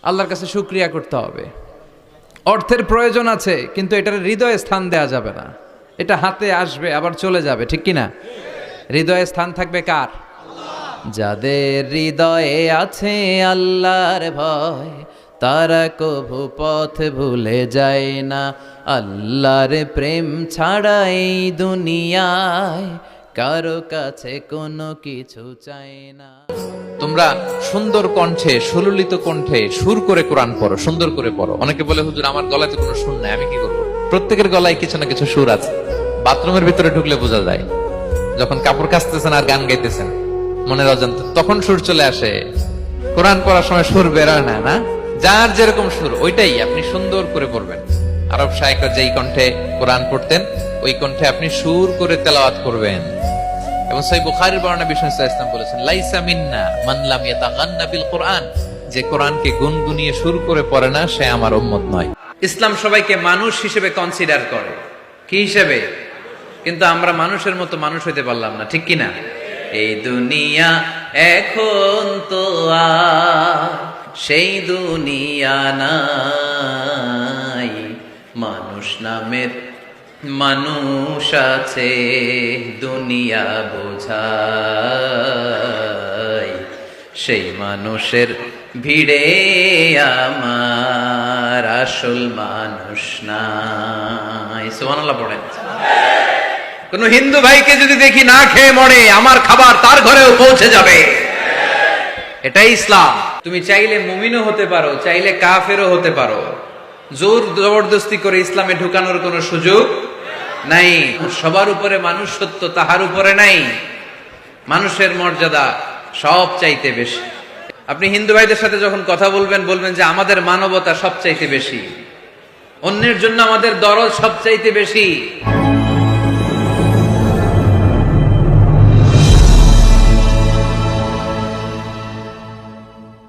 আল্লাহর কাছে শুকরিয়া করতে হবে। অর্থের প্রয়োজন আছে, কিন্তু এটার হৃদয়ে স্থান দেয়া যাবে না। এটা হাতে আসবে আবার চলে যাবে, ঠিক কিনা? হৃদয়ে স্থান থাকবে কার? যাদের হৃদয়ে আছে আল্লাহর ভয়, তারা কভু পথ ভুলে যায় না। আল্লাহর প্রেম ছাড়া এই দুনিয়ায় কারো কাছে কোনো কিছু চাই না। তোমরা সুন্দর কণ্ঠে, সুললিত কণ্ঠে সুর করে কোরআন পড়ো, সুন্দর করে পড়ো। অনেকে বলে, হুজুর আমার গলায় তো কোনো সুর নাই, আমি কি করবো? প্রত্যেকের গলায় কিছু না কিছু সুর আছে। বাথরুমের ভিতরে ঢুকলে বোঝা যায়, যখন কাপড় কাচতেছেন আর গান গাইতেছেন মনের অজান্তে, তখন সুর চলে আসে। কোরআন পড়ার সময় সুর বেরোয় না, না? যার যেরকম সুর ওইটাই আপনি সুন্দর করে পড়বেন। আরব শায়খরা যেই কণ্ঠে কোরআন পড়তেন, ওই কণ্ঠে আপনি সুর করে তেলাওয়াত করবেন। এবং সহিহ বুখারীর বর্ণনা বিষ্ণু ইসলাম বলেছেন, লাইসা মিন্না মান লাম ইয়াতাগান্না বিল কোরআন, যে কোরআনকে গুনগুনিয়ে সুর করে পড়ে না, সে আমার উম্মত নয়। ইসলাম সবাইকে মানুষ হিসেবে কনসিডার করে, কি হিসেবে? কিন্তু আমরা মানুষের মতো মানুষ হইতে পারলাম না, ঠিক কিনা? এই দুনিয়া এখন তো আর সেই দুনিয়া নাই, মানুষ নামের মানুষ আছে দুনিয়া বোঝায়, সেই মানুষের ভিড়ে আমার আসল মানুষ নাই। সুবহানাল্লাহ পড়েন। কোন হিন্দু ভাইকে যদি দেখি না খেয়ে মরে, আমার খাবার তার ঘরেও পৌঁছে যাবে, এটাই ইসলাম। তুমি চাইলে মুমিনও হতে পারো, চাইলে কাফেরও হতে পারো, জোর জবরদস্তি করে ইসলামে ঢুকানোর কোনো সুযোগ নাই। সবার উপরে মানুষ সত্য, তাহার উপরে নাই। মানুষের মর্যাদা সব চাইতে বেশি। আপনি হিন্দু ভাইদের সাথে যখন কথা বলবেন, বলবেন যে আমাদের মানবতা সবচাইতে বেশি, অন্যের জন্য আমাদের দরদ সবচাইতে বেশি।